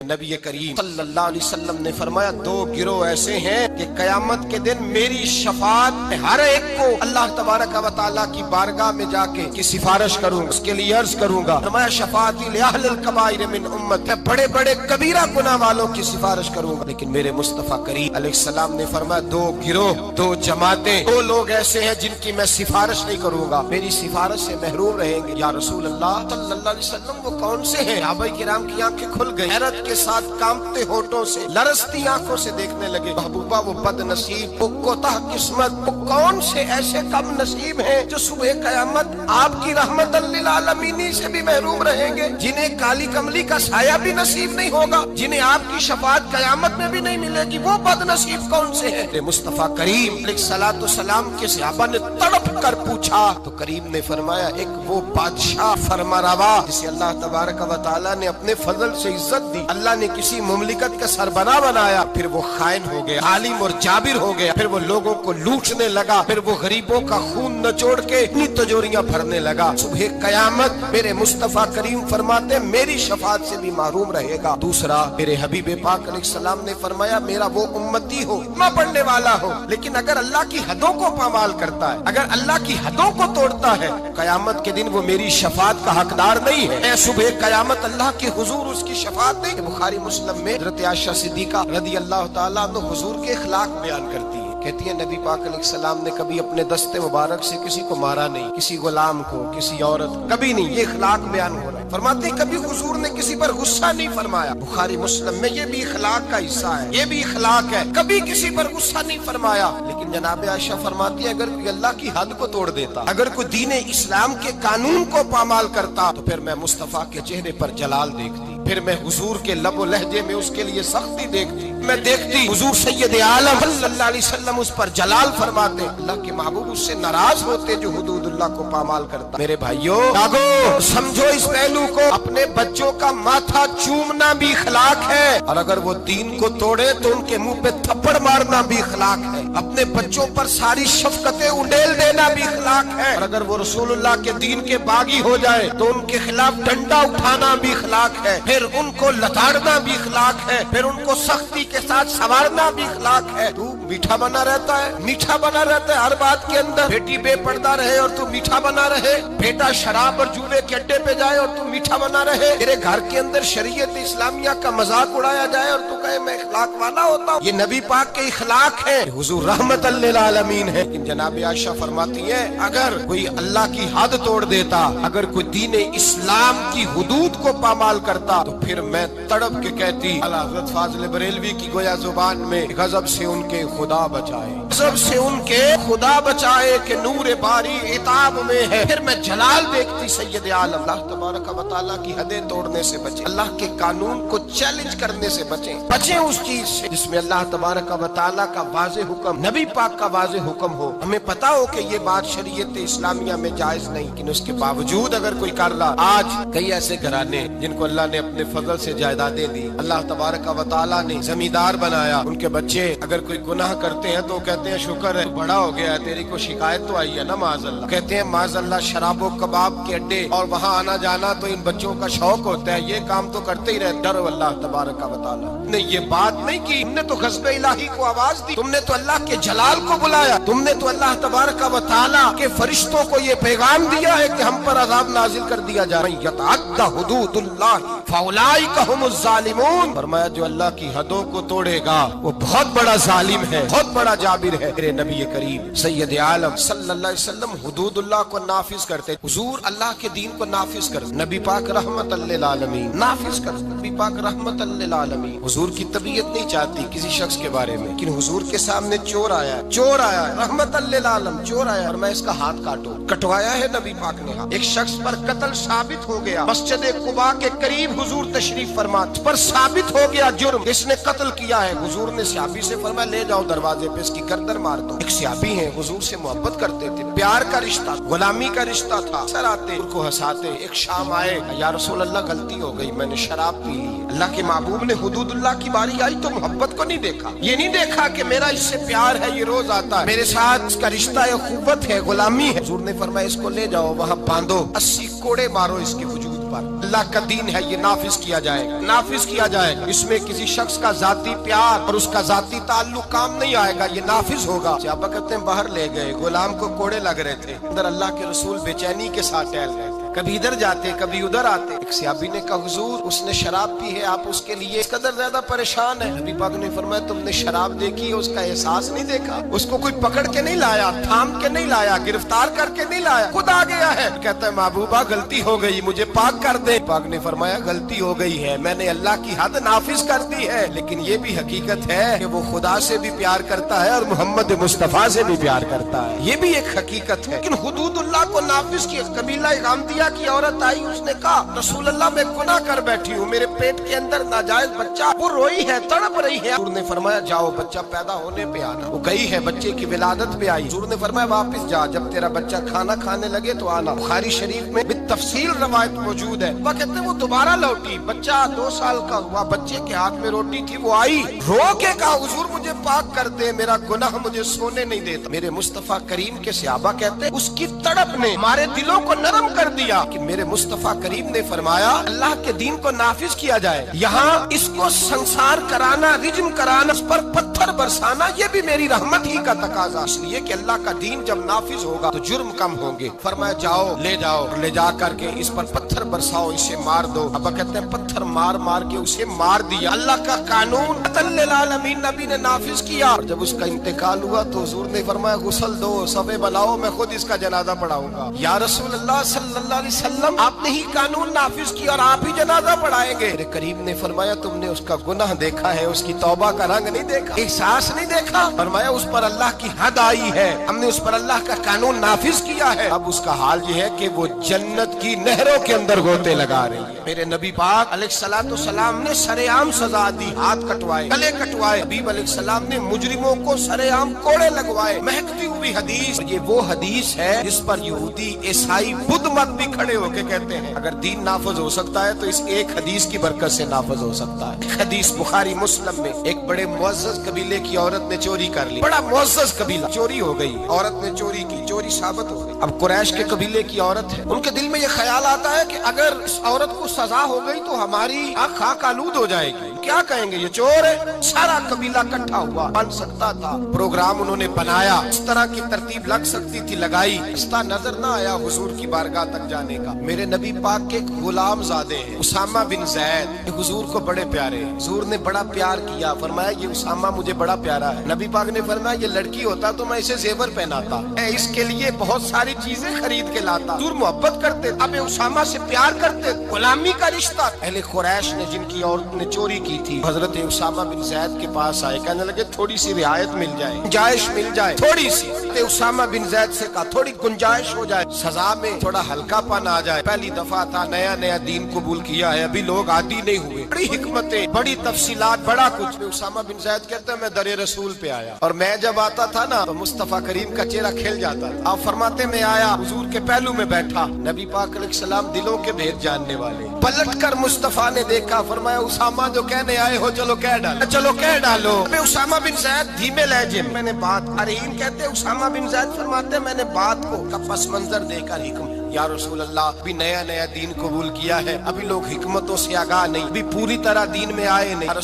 نبی کریم صلی اللہ علیہ وسلم نے فرمایا دو گروہ ایسے ہیں کہ قیامت کے دن میری شفاعت ہر ایک کو اللہ تبارک و تعالیٰ کی بارگاہ میں جا کے کی سفارش کروں گا، اس کے لیے عرض کروں گا، فرمایا شفاعتی لأہل الکبائر من امت، میں بڑے بڑے کبیرہ گناہ والوں کی سفارش کروں گا، لیکن میرے مصطفیٰ کریم علیہ السلام نے فرمایا دو گروہ، دو جماعتیں، دو لوگ ایسے ہیں جن کی میں سفارش نہیں کروں گا، میری سفارش سے محروم رہیں گے۔ یا رسول اللہ صلی اللہ علیہ وسلم وہ کون سے ہیں؟ صحابہ کرام کی آنکھیں کھل گئی، حیرت کے ساتھ کانپتے ہونٹوں سے لرزتی آنکھوں سے دیکھنے لگے، محبوبہ وہ بد نصیب، وہ کوتاہ قسمت، وہ کون سے ایسے کم نصیب ہیں جو صبح قیامت آپ کی رحمت للعالمین سے بھی محروم رہیں گے، جنہیں کالی کملی کا سایہ بھی نصیب نہیں ہوگا، جنہیں آپ کی شفاعت قیامت میں بھی نہیں ملے گی، وہ بد نصیب کون سے ہیں؟ مصطفیٰ کریم علیہ الصلوۃ والسلام کے صحابہ نے تڑپ کر پوچھا تو کریم نے فرمایا ایک وہ بادشاہ فرمانروا جسے اللہ تبارک و تعالیٰ نے اپنے فضل سے عزت دی، اللہ نے کسی مملکت کا سربراہ بنایا، پھر وہ خائن ہو گیا، عالم اور جابر ہو گیا، پھر وہ لوگوں کو لوٹنے لگا، پھر وہ غریبوں کا خون نچوڑ کے اپنی تجوریاں بھرنے لگا، صبح قیامت میرے مصطفیٰ کریم فرماتے میری شفاعت سے بھی محروم رہے گا۔ دوسرا میرے حبیب پاک علیہ السلام نے فرمایا میرا وہ امتی ہو، نہ پڑھنے والا ہو، لیکن اگر اللہ کی حدوں کو پامال کرتا ہے، اگر اللہ کی حدوں کو توڑتا ہے، قیامت کے دن وہ میری شفاعت کا حقدار نہیں ہے، میں صبح قیامت اللہ کے حضور اس کی شفاعت نہیں۔ بخاری مسلم میں حضرت عائشہ صدیقہ رضی اللہ تعالیٰ عنہ حضور کے اخلاق بیان کرتی ہے، کہتی ہے نبی پاک علیہ السلام نے کبھی اپنے دست مبارک سے کسی کو مارا نہیں، کسی غلام کو، کسی عورت کو، کبھی نہیں، یہ اخلاق بیان ہو رہا ہے۔ فرماتے ہیں کبھی حضور نے کسی پر غصہ نہیں فرمایا، بخاری مسلم میں یہ بھی اخلاق کا حصہ ہے، یہ بھی اخلاق ہے، کبھی کسی پر غصہ نہیں فرمایا۔ لیکن جناب عائشہ فرماتی ہے اگر کوئی اللہ کی حد کو توڑ دیتا، اگر کوئی دین اسلام کے قانون کو پامال کرتا تو پھر میں مصطفیٰ کے چہرے پر جلال دیکھتی، پھر میں حضور کے لب و لہجے میں اس کے لیے سختی دیکھتی، میں دیکھتی حضور سید عالم صلی اللہ علیہ وسلم اس پر جلال فرماتے، اللہ کے محبوب اس سے ناراض ہوتے جو حدود اللہ کو پامال کرتا۔ میرے بھائیوں جاگو، سمجھو اس پہلو کو، اپنے بچوں کا ماتھا چومنا بھی اخلاق ہے، اور اگر وہ دین کو توڑے تو ان کے منہ پہ تھپڑ مارنا بھی اخلاق ہے، اپنے بچوں پر ساری شفقتیں انڈیل دینا بھی اخلاق ہے، اور اگر وہ رسول اللہ کے دین کے باغی ہو جائے تو ان کے خلاف ڈنڈا اٹھانا بھی اخلاق ہے، پھر ان کو لتاڑنا بھی اخلاق ہے، پھر ان کو سختی کے ساتھ سنوارنا بھی اخلاق ہے۔ تو میٹھا بنا رہتا ہے، میٹھا بنا رہتا ہے ہر بات کے اندر، بیٹی بے پردہ رہے اور تو میٹھا بنا رہے، بیٹا شراب اور جوے کے اڈے پہ جائے اور تو میٹھا بنا رہے، تیرے گھر کے اندر شریعت اسلامیہ کا مذاق اڑایا جائے اور تو کہے میں اخلاق والا ہوتا ہوں، یہ نبی پاک کے اخلاق ہیں، حضور رحمت للعالمین ہے۔ لیکن جناب عائشہ فرماتی ہے اگر کوئی اللہ کی حد توڑ دیتا، اگر کوئی دین اسلام کی حدود کو پامال کرتا تو پھر میں تڑپ کے کہتی اعلیٰ حضرت فاضل بریلوی کی گویا زبان میں غضب سے ان کے خدا بچائے، غضب سے ان کے خدا بچائے کہ نور باری عتاب میں ہے، پھر میں جلال دیکھتی سید عالم۔ اللہ تبارک و تعالیٰ کی حدیں توڑنے سے بچیں، اللہ کے قانون کو چیلنج کرنے سے بچیں، بچیں اس چیز سے جس میں اللہ تبارک و تعالیٰ کا واضح حکم، نبی پاک کا واضح حکم ہو، ہمیں پتا ہو کہ یہ بات شریعت اسلامیہ میں جائز نہیں، لیکن اس کے باوجود اگر کوئی کر رہا، آج کئی ایسے گھرانے جن کو اللہ نے اپنے فضل سے جائیدادیں دی، اللہ تبارک و تعالیٰ نے زمیندار بنایا، ان کے بچے اگر کوئی گناہ کرتے ہیں تو کہتے ہیں شکر ہے بڑا ہو گیا ہے، تیری کو شکایت تو آئی ہے نا معاذ اللہ، کہتے ہیں معاذ اللہ شراب و کباب کے اڈے اور وہاں آنا جانا تو ان بچوں کا شوق ہوتا ہے، یہ کام تو کرتے ہی رہتے، ڈرو اللہ تبارک و تعالیٰ نے یہ بات نہیں کی، تم نے تو غضب الہی کو آواز دی، تم نے تو اللہ کے جلال کو بلایا، تم نے تو اللہ تبارک و تعالیٰ کے فرشتوں کو یہ پیغام دیا ہے کہ ہم پر عذاب نازل کر دیا جا رہا ہے، یتعدی حدود اللہ فاولئک هم الظالمون، فرمایا جو اللہ کی حدوں کو توڑے گا وہ بہت بڑا ظالم ہے، بہت بڑا جابر ہے۔ میرے نبی کریم سید عالم صلی اللہ علیہ وسلم حدود اللہ کو نافذ کرتے، حضور اللہ کے دین کو نافذ کرتے، نبی پاک رحمت للعالمین نافذ کرتے، نبی پاک رحمت للعالمین۔ حضور کی طبیعت نہیں چاہتی کسی شخص کے بارے میں، لیکن حضور کے سامنے چور آیا ہے رحمت للعالم، چور آیا اور میں اس کا ہاتھ کاٹوں، کٹوایا ہے نبی پاک نے، ایک شخص پر قتل ثابت ہو گیا، مسجد قباء کے قریب حضور تشریف فرما، پر ثابت ہو گیا جرم، اس نے قتل کیا ہے، حضور نے صحابی سے فرمایا لے جاؤ دروازے پہ اس کی گردن مار دو۔ ایک صحابی ہیں حضور سے محبت کرتے تھے، پیار کا رشتہ، غلامی کا رشتہ تھا، سر آتے ان کو ہنساتے، ایک شام آئے یا رسول اللہ غلطی ہو گئی میں نے شراب پی لی، اللہ کے محبوب نے حدود اللہ کی باری آئی تو محبت کو نہیں دیکھا، یہ نہیں دیکھا کہ میرا اس سے پیار ہے، یہ روز آتا ہے میرے ساتھ، اس کا رشتہ ہے، اخوت ہے، غلامی ہے، حضور نے فرمایا اس کو لے جاؤ وہاں باندھو، 80 کوڑے مارو اس کے وجود پر اللہ کا دین ہے یہ نافذ کیا جائے گا، نافذ کیا جائے گا۔ اس میں کسی شخص کا ذاتی پیار اور اس کا ذاتی تعلق کام نہیں آئے گا، یہ نافذ ہوگا۔ صحابہ کہتے ہیں باہر لے گئے، غلام کو کوڑے لگ رہے تھے، اندر اللہ کے رسول بے چینی کے ساتھ ٹہل رہے تھے، کبھی ادھر جاتے کبھی ادھر آتے۔ ایک صحابی نے کہا حضور اس نے شراب پی ہے، آپ اس کے لیے اس قدر زیادہ پریشان ہے؟ نبی پاک نے فرمایا تم نے شراب دیکھی ہے، اس کا احساس نہیں دیکھا؟ اس کو کوئی پکڑ کے نہیں لایا، تھام کے نہیں لایا، گرفتار کر کے نہیں لایا، خود آ گیا ہے۔ کہتا ہے محبوبہ غلطی ہو گئی، مجھے پاک کر دے۔ پاک نے فرمایا غلطی ہو گئی ہے، میں نے اللہ کی حد نافذ کر دی ہے، لیکن یہ بھی حقیقت ہے کہ وہ خدا سے بھی پیار کرتا ہے اور محمد مصطفیٰ سے بھی پیار کرتا ہے، یہ بھی ایک حقیقت ہے۔ لیکن حدود اللہ کو نافذ کیا۔ قبیلہ غامدیہ کی عورت آئی، اس نے کہا رسول اللہ میں گناہ کر بیٹھی ہوں، میرے پیٹ کے اندر ناجائز بچہ وہ روئی ہے، تڑپ رہی ہے۔ حضور نے فرمایا جاؤ بچہ پیدا ہونے پہ آنا۔ وہ گئی ہے، بچے کی ولادت پہ آئی۔ حضور نے فرمایا واپس جا، جب تیرا بچہ کھانا کھانے لگے تو آنا۔ بخاری شریف میں بالتفصیل روایت موجود ہے۔ وہ کہتے ہیں وہ دوبارہ لوٹی، بچہ 2 سال کا ہوا، بچے کے ہاتھ میں روٹی تھی، وہ آئی رو کے کہا حضور مجھے پاک کر دے، میرا گناہ مجھے سونے نہیں دیتا۔ میرے مصطفیٰ کریم کے صحابہ کہتے ہیں اس کی تڑپ نے ہمارے دلوں کو نرم کر دیا کہ میرے مصطفیٰ کریم نے فرمایا اللہ کے دین کو نافذ کیا جائے، یہاں اس کو سنسار کرانا، رجم کرانا، اس پر پتھر برسانا، یہ بھی میری رحمت ہی کا تقاضا، اس لیے کہ اللہ کا دین جب نافذ ہوگا تو جرم کم ہوں گے۔ فرمایا جاؤ لے جا کر کے اس پر پتھر برساؤ، اسے مار دو۔ ابا کہتے ہیں پتھر مار مار کے اسے مار دیا۔ اللہ کا قانون للعالمین نبی نے نافذ کیا، اور جب اس کا انتقال ہوا تو حضور نے فرمایا غسل دو، صبے بناؤ، میں خود اس کا جنازہ پڑھاؤں گا۔ یا رسول اللہ صلی اللہ علیہ وسلم آپ نے ہی قانون نافذ کیا اور آپ ہی جنازہ پڑھائیں گے؟ میرے کریم نے فرمایا تم نے اس کا گناہ دیکھا ہے، اس کی توبہ کا رنگ نہیں دیکھا، احساس نہیں دیکھا؟ فرمایا اس پر اللہ کی حد آئی ہے، ہم نے اس پر اللہ کا قانون نافذ کیا ہے، اب اس کا حال یہ ہے کہ وہ جنت کی نہروں کے اندر غوطے لگا رہی ہے۔ میرے نبی پاک علیہ الصلوۃ والسلام نے سرے عام سزا دی، ہاتھ کٹوائے، گلے کٹوائے۔ حبیب علیہ السلام نے مجرموں کو سرے عام کوڑے لگوائے۔ مہکتی ہوئی حدیث، یہ وہ حدیث ہے جس پر یہودی عیسائی بدھ مت بھی کھڑے ہو کے کہتے ہیں اگر دین نافذ ہو سکتا ہے تو اس ایک حدیث کی برکت سے نافذ ہو سکتا ہے۔ ایک حدیث بخاری مسلم میں، ایک بڑے معزز قبیلے کی عورت نے چوری کر لی، بڑا معزز قبیلہ، چوری ہو گئی، عورت نے چوری کی، چوری ثابت ہو گئی۔ اب قریش کے قبیلے کی عورت ہے، ان کے دل میں یہ خیال آتا ہے کہ اگر اس عورت کو سزا ہو گئی تو ہماری آنکھ خاک آلود ہو جائے گی، کیا کہیں گے یہ چور ہے۔ سارا قبیلہ اکٹھا ہوا، بن سکتا تھا، پروگرام انہوں نے بنایا، اس طرح کی ترتیب لگ سکتی تھی، لگائی، رستہ نظر نہ آیا حضور کی بارگاہ تک جانے کا۔ میرے نبی پاک کے غلام زادے ہیں اسامہ بن زید، حضور کو بڑے پیارے ہیں، حضور نے بڑا پیار کیا، فرمایا یہ اسامہ مجھے بڑا پیارا ہے۔ نبی پاک نے فرمایا یہ لڑکی ہوتا تو میں اسے زیور پہناتا، میں اس کے لیے بہت ساری چیزیں خرید کے لاتا۔ حضور محبت کرتے، اب اسامہ سے پیار کرتے، غلامی کا رشتہ۔ اہل قریش نے جن کی عورت نے چوری کی تھی حضرت اسامہ بن زید کے پاس آئے، کہنے لگے تھوڑی سی رعایت مل جائے، گنجائش مل جائے تھوڑی سی۔ اسامہ بن زید سے کہا تھوڑی گنجائش ہو جائے، سزا میں تھوڑا ہلکا پن آ جائے، پہلی دفعہ تھا، نیا نیا دین قبول کیا ہے، ابھی لوگ عادی نہیں ہوئے، بڑی حکمتیں، بڑی تفصیلات، بڑا کچھ۔ اسامہ بن زید کہتے ہیں میں در رسول پہ آیا، اور میں جب آتا تھا نا تو مصطفیٰ کریم کا چہرہ کھل جاتا تھا۔ آپ فرماتے میں آیا، حضور کے پہلو میں بیٹھا، نبی پاک علیہ السلام دلوں کے بھید جاننے والے، پلٹ کر مصطفیٰ نے دیکھا، فرمایا اسامہ جو کہنے آئے ہو چلو کہہ ڈالو، چلو کہہ ڈالو۔ میں اسامہ بن زید دھیمے لہجے میں نے بات، ارہین کہتے اسامہ بن زید فرماتے میں نے بات کو کا پس منظر دے کر حکم، یا رسول اللہ ابھی نیا نیا دین قبول کیا ہے، ابھی لوگ حکمتوں سے آگاہ نہیں، ابھی پوری طرح دین میں آئے نہیں۔ یا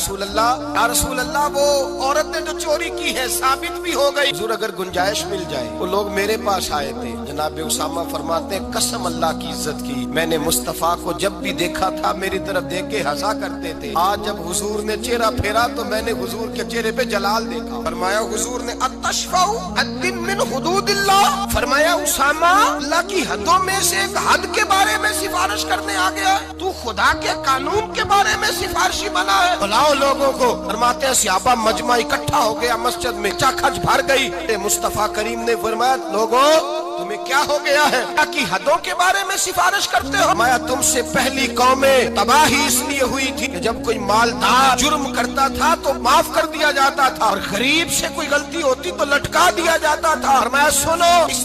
رسول اللہ وہ عورت نے جو چوری کی ہے ثابت بھی ہو گئی، حضور اگر گنجائش مل جائے، وہ لوگ میرے پاس آئے تھے۔ جناب اسامہ فرماتے ہیں قسم اللہ کی عزت کی، میں نے مصطفیٰ کو جب بھی دیکھا تھا میری طرف دیکھ کے ہنسا کرتے تھے، آج جب حضور نے چہرہ پھیرا تو میں نے حضور کے چہرے پہ جلال دیکھا۔ فرمایا حضور نے اتشفع حد من حدود اللہ، فرمایا اسامہ اللہ کی حدوں میں سے ایک حد کے بارے میں سفارش کرنے آ گیا ہے، تو خدا کے قانون کے بارے میں سفارشی بنا ہے، بلاؤ لوگوں کو۔ فرماتے ہیں صحابہ مجمع اکٹھا ہو گیا مسجد میں، چاکھچ بھر گئی۔ مصطفیٰ کریم نے فرمایا لوگوں تمہیں کیا ہو گیا ہے کی حدوں کے بارے میں سفارش کرتے ہو؟ فرمایا تم سے پہلی قومیں تباہی اس لیے ہوئی تھی کہ جب کوئی مالدار جرم کرتا تھا تو معاف کر دیا جاتا تھا، اور غریب سے کوئی غلطی ہوتی تو لٹکا دیا جاتا تھا۔ فرمایا سنو اس